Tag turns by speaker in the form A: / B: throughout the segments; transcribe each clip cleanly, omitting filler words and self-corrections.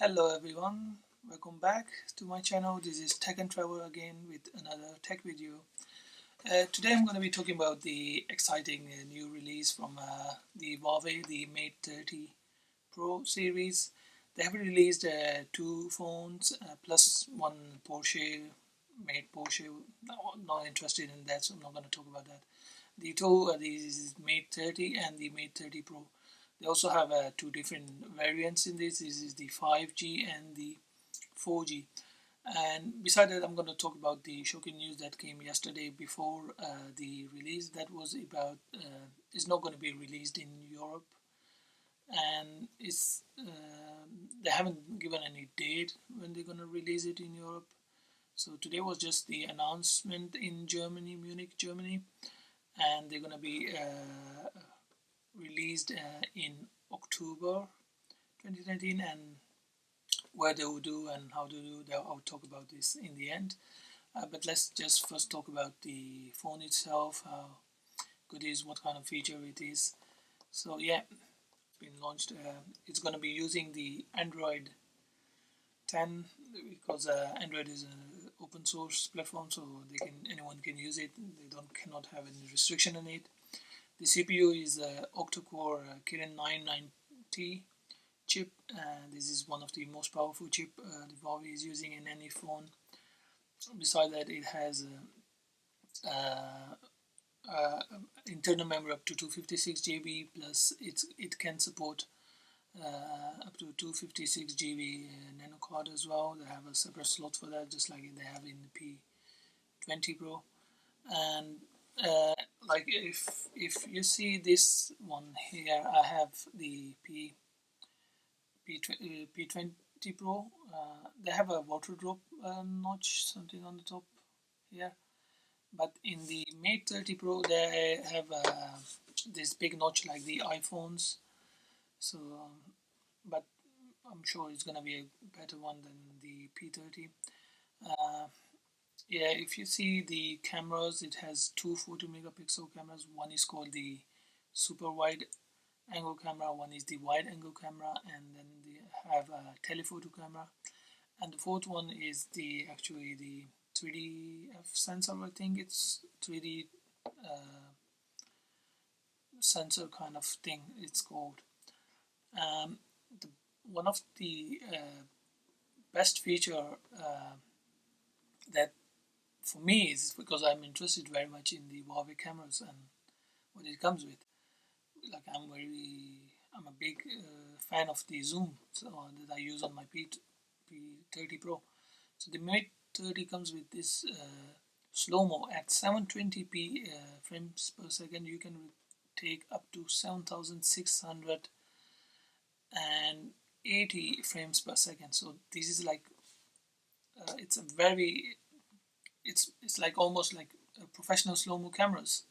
A: Hello everyone, welcome back to my channel. This is Tech and Travel again with another tech video. Today I'm going to be talking about the exciting new release from the Huawei, the Mate 30 Pro series. They have released two phones plus one Porsche, Mate Porsche. Not interested in that, so I'm not going to talk about that. The two these Mate 30 and the Mate 30 Pro. They also have two different variants in this. This is the 5G and the 4G. And beside that, I'm going to talk about the shocking news that came yesterday before the release. That was about it's not going to be released in Europe, and they haven't given any date when they're going to release it in Europe. So today was just the announcement in Germany, Munich, Germany, and they're going to be released in October 2019, and where they will do and how to do, I'll talk about this in the end. But let's just first talk about the phone itself, how good it is, what kind of feature it is. So yeah, it's been launched. It's going to be using the Android 10 because Android is an open source platform, so anyone can use it. They cannot have any restriction on it. The CPU is octa-core Kirin 990 chip. This is one of the most powerful chip the Huawei is using in any phone. Besides that, it has internal memory up to 256 GB, plus it can support up to 256 GB nano card as well. They have a separate slot for that, just like they have in the P20 Pro. And like if you see this one here, I have the P20 Pro. They have a water drop notch, something on the top here. But in the Mate 30 Pro, they have this big notch like the iPhones. So, but I'm sure it's gonna be a better one than the P30. Yeah, if you see the cameras, it has two 40 megapixel cameras. One is called the super wide angle camera, one is the wide angle camera, and then they have a telephoto camera. And the fourth one is actually the 3D sensor. I think it's 3D sensor kind of thing it's called. One of the best feature that for me is because I'm interested very much in the Huawei cameras and what it comes with. Like I'm a big fan of the zoom that I use on my P30 Pro. So the Mate 30 comes with this slow-mo at 720p frames per second. You can take up to 7,680 frames per second. So this is like it's like almost like professional slow-mo cameras.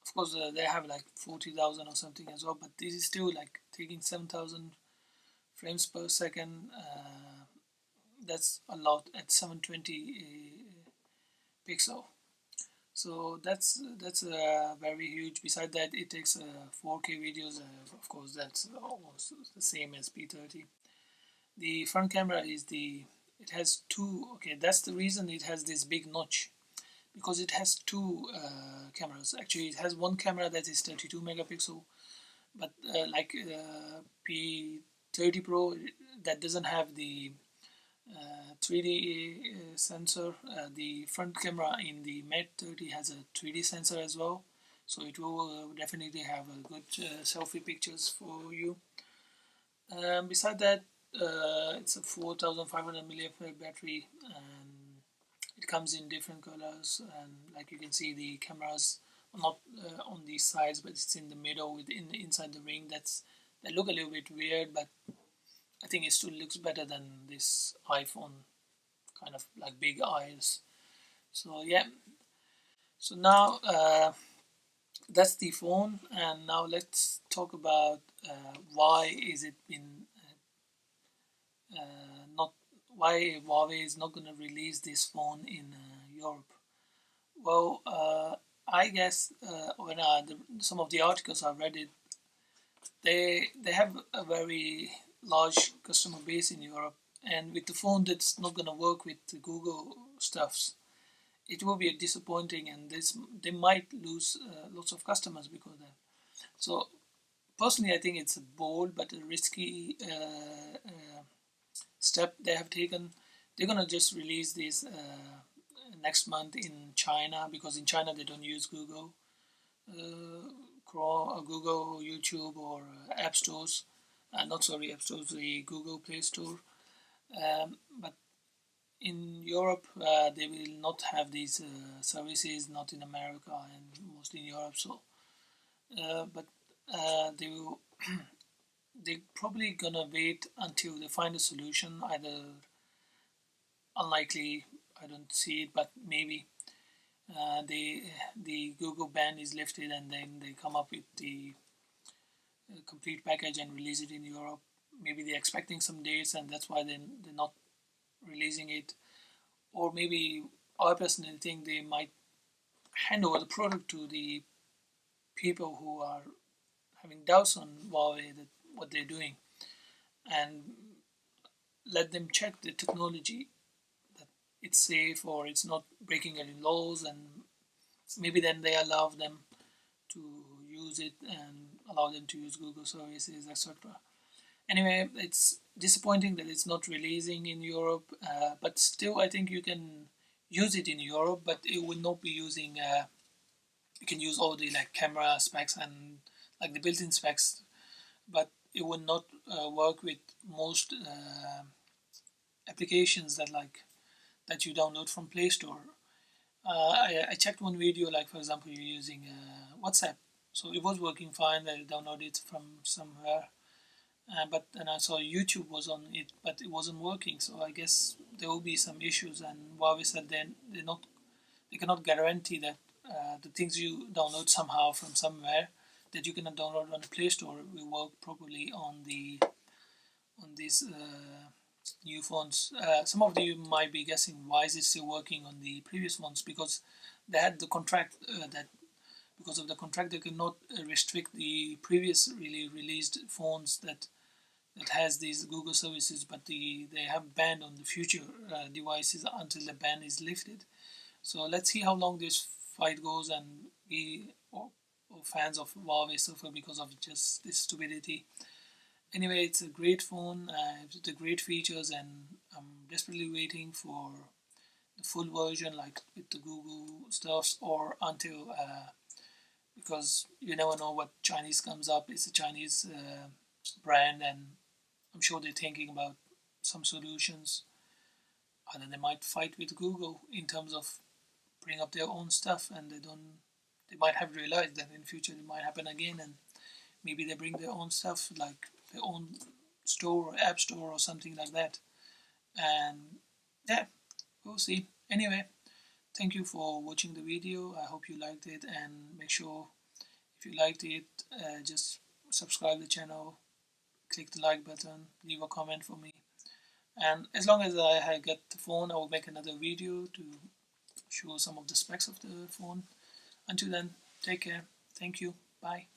A: Of course, they have like 40,000 or something as well, but this is still like taking 7,000 frames per second. That's a lot at 720 pixel. So that's very huge. Besides that, it takes 4K videos. Of course, that's almost the same as P30. The front camera it has two. Okay, that's the reason it has this big notch, because it has two cameras. Actually, it has one camera that is 32 megapixel, but like P30 Pro, that doesn't have the 3D sensor. The front camera in the Mate 30 has a 3D sensor as well, so it will definitely have a good selfie pictures for you. Beside that, it's a 4,500 milliampere battery, and it comes in different colors. And like you can see, the cameras are not on these sides, but it's in the middle inside the ring. That look a little bit weird, but I think it still looks better than this iPhone kind of like big eyes. So yeah, so now that's the phone, and now let's talk about why is it been not why Huawei is not going to release this phone in Europe. Well, I guess when some of the articles I read it, they have a very large customer base in Europe, and with the phone that's not going to work with the Google stuffs, it will be disappointing, and they might lose lots of customers because of that. So personally, I think it's a bold but a risky step they have taken. They're gonna just release this next month in China, because in China they don't use Google Chrome or Google YouTube or App Stores. Not sorry, App Stores, the Google Play Store. But in Europe, they will not have these services, not in America and mostly in Europe. So, but they will. They're probably gonna wait until they find a solution. Either unlikely, I don't see it, but maybe the Google ban is lifted, and then they come up with the complete package and release it in Europe. Maybe they're expecting some dates, and that's why they're not releasing it. Or maybe I personally think they might hand over the product to the people who are having doubts on Huawei, that what they're doing, and let them check the technology, that it's safe or it's not breaking any laws, and maybe then they allow them to use it and allow them to use Google services, etc. Anyway, it's disappointing that it's not releasing in Europe, but still I think you can use it in Europe, but it will not be using you can use all the like camera specs and like the built-in specs, but it will not work with most applications that you download from Play Store. I checked one video, like for example, you're using WhatsApp, so it was working fine. I downloaded it from somewhere, but then I saw YouTube was on it, but it wasn't working. So I guess there will be some issues, and Huawei said then they cannot guarantee that the things you download somehow from somewhere that you cannot download on the Play Store will work properly on these new phones. Some of you might be guessing why is it still working on the previous ones, because they had the contract that because of the contract they cannot restrict the previous released phones that has these Google services, but they have banned on the future devices until the ban is lifted. So let's see how long this fight goes, and we or fans of Huawei suffer because of just this stupidity. Anyway, it's a great phone with the great features, and I'm desperately waiting for the full version, like with the Google stuffs, or until because you never know what Chinese comes up. It's a Chinese brand, and I'm sure they're thinking about some solutions. And then they might fight with Google in terms of bring up their own stuff, and they might have realized that in future it might happen again, and maybe they bring their own stuff, like their own store or app store or something like that. And yeah, we'll see. Anyway, thank you for watching the video. I hope you liked it, and make sure if you liked it, just subscribe the channel, click the like button, leave a comment for me, and as long as I get the phone, I will make another video to show some of the specs of the phone. Until then, take care. Thank you. Bye.